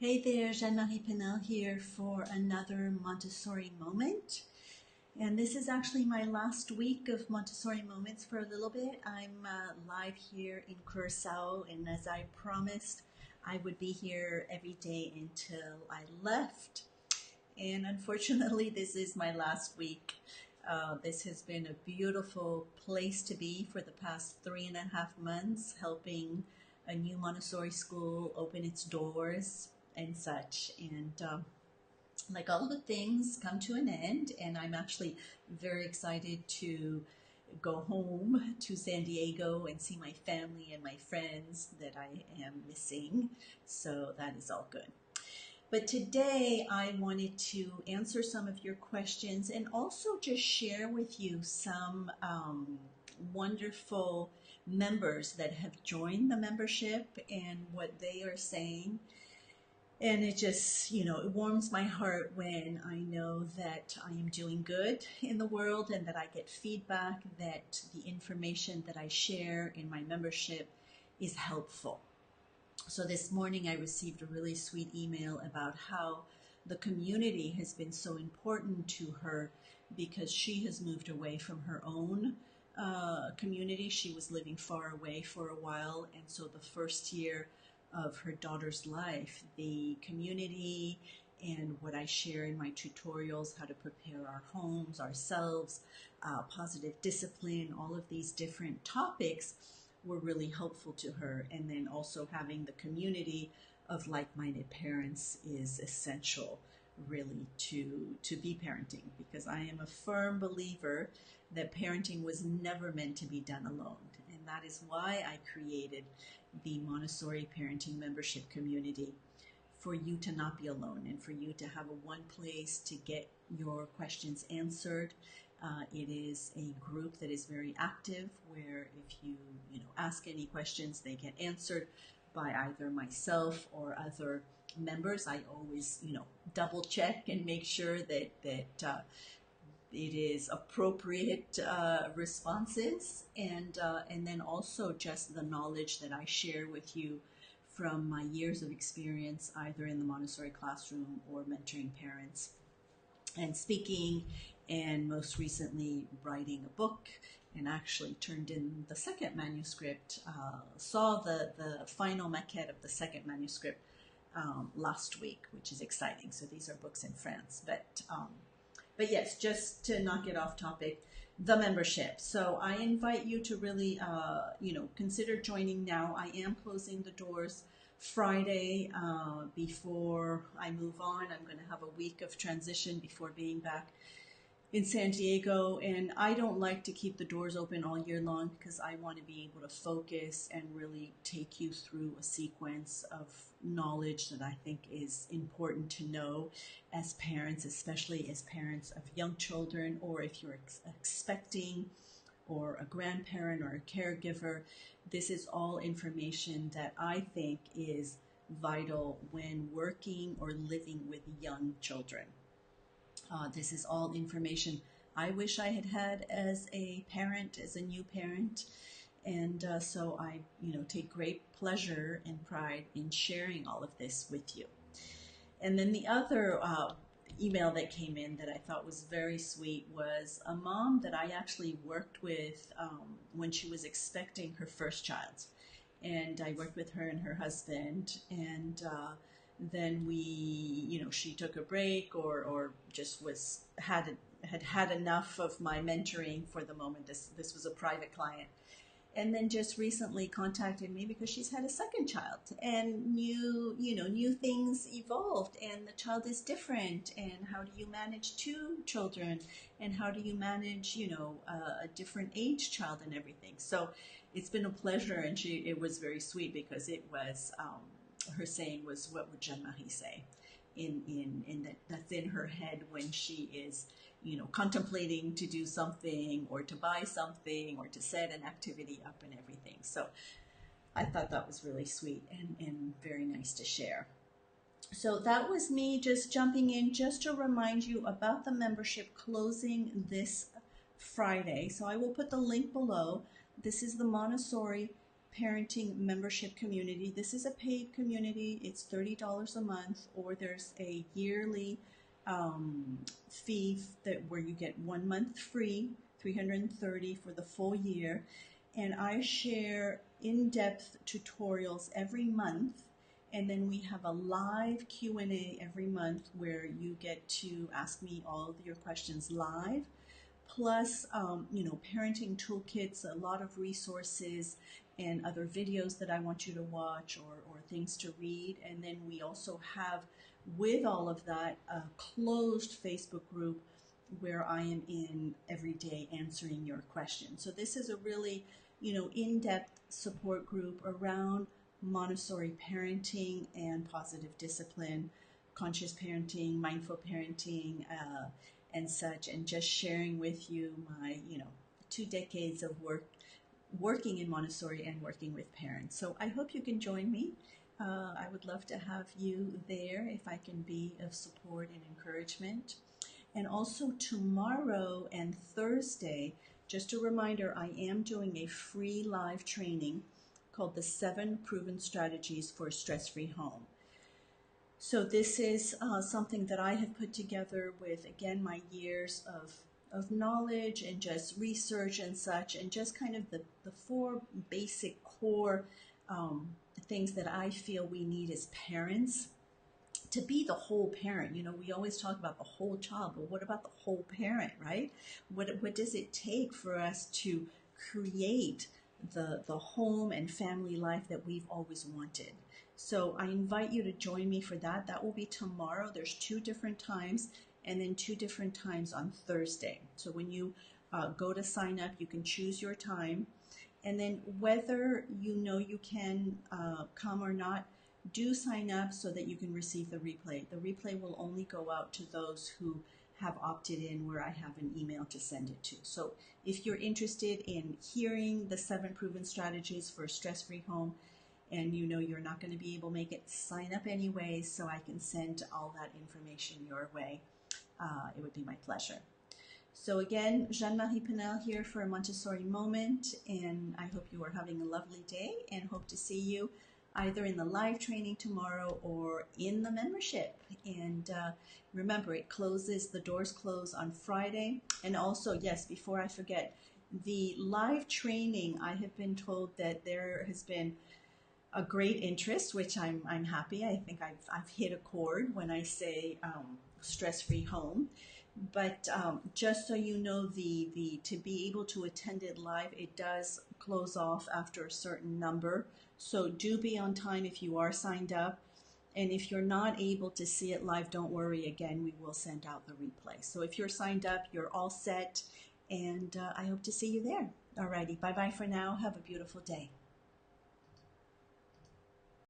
Hey there, Jeanne-Marie Paynel here for another Montessori Moment. And this is actually my last week of Montessori Moments for a little bit. I'm live here in Curacao, and as I promised, I would be here every day until I left. And unfortunately, this is my last week. This has been a beautiful place to be for the past 3.5 months, helping a new Montessori school open its doors and such. And like all good things come to an end, and I'm actually very excited to go home to San Diego and see my family and my friends that I am missing. So that is all good. But today I wanted to answer some of your questions and also just share with you some wonderful members that have joined the membership and what they are saying. And it just, it warms my heart when I know that I am doing good in the world and that I get feedback that the information that I share in my membership is helpful. So this morning I received a really sweet email about how the community has been so important to her because she has moved away from her own community. She was living far away for a while, and so the first year of her daughter's life, the community and what I share in my tutorials, how to prepare our homes, ourselves, positive discipline, all of these different topics were really helpful to her. And then also having the community of like-minded parents is essential really to be parenting, because I am a firm believer that parenting was never meant to be done alone. And that is why I created the Montessori Parenting Membership Community, for you to not be alone and for you to have a one place to get your questions answered. It is a group that is very active, where if you ask any questions, they get answered by either myself or other members. I always double check and make sure that it is appropriate responses, and then also just the knowledge that I share with you from my years of experience, either in the Montessori classroom or mentoring parents and speaking, and most recently writing a book, and actually turned in the second manuscript, saw the final maquette of the second manuscript last week, which is exciting. So these are books in France. But yes, just to not get off topic, the membership. So I invite you to really, consider joining now. I am closing the doors Friday before I move on. I'm going to have a week of transition before being back in San Diego, and I don't like to keep the doors open all year long because I want to be able to focus and really take you through a sequence of knowledge that I think is important to know as parents, especially as parents of young children, or if you're expecting, or a grandparent or a caregiver. This is all information that I think is vital when working or living with young children. This is all information I wish I had had as a parent, as a new parent. And so I, take great pleasure and pride in sharing all of this with you. And then the other email that came in that I thought was very sweet was a mom that I actually worked with when she was expecting her first child. And I worked with her and her husband, and then we, she took a break or just had enough of my mentoring for the moment. This was a private client. And then just recently contacted me because she's had a second child, and new things evolved, and the child is different, and how do you manage two children, and how do you manage, a different age child and everything. So it's been a pleasure, and it was very sweet because it was, her saying was, what would Jeanne-Marie say? In that's in her head when she is, contemplating to do something or to buy something or to set an activity up and everything. So I thought that was really sweet and very nice to share. So that was me just jumping in just to remind you about the membership closing this Friday. So I will put the link below. This is the Montessori Parenting membership community. This is a paid community. It's $30 a month, or there's a yearly fee that where you get 1 month free, 330 for the full year. And I share in-depth tutorials every month, and then we have a live Q&A every month where you get to ask me all of your questions live. Plus, parenting toolkits, a lot of resources and other videos that I want you to watch, or things to read. And then we also have, with all of that, a closed Facebook group where I am in every day answering your questions. So this is a really, in-depth support group around Montessori parenting and positive discipline, conscious parenting, mindful parenting, and such, and just sharing with you my, 2 decades of working in Montessori and working with parents. So I hope you can join me. I would love to have you there if I can be of support and encouragement. And also tomorrow and Thursday, just a reminder, I am doing a free live training called the 7 Proven Strategies for a Stress-Free Home. So this is something that I have put together with, again, my years of knowledge and just research and such, and just kind of the 4 basic core things that I feel we need as parents to be the whole parent. We always talk about the whole child, but what about the whole parent, right? What does it take for us to create the home and family life that we've always wanted? So I invite you to join me for that. That will be tomorrow. There's 2 different times, and then 2 different times on Thursday. So when you go to sign up, you can choose your time. And then whether you can come or not, do sign up so that you can receive the replay. The replay will only go out to those who have opted in, where I have an email to send it to. So if you're interested in hearing the 7 proven strategies for a stress-free home, and you're not going to be able to make it, sign up anyway so I can send all that information your way. It would be my pleasure. So again, Jeanne-Marie Paynel here for Montessori Moment, and I hope you are having a lovely day, and hope to see you either in the live training tomorrow or in the membership. And remember, the doors close on Friday. And also, yes, before I forget, the live training, I have been told that there has been a great interest, which I'm happy. I think I've hit a chord when I say stress-free home. But just so you know, to be able to attend it live, it does close off after a certain number. So do be on time if you are signed up. And if you're not able to see it live, don't worry. Again, we will send out the replay. So if you're signed up, you're all set. And I hope to see you there. Alrighty, bye-bye for now. Have a beautiful day.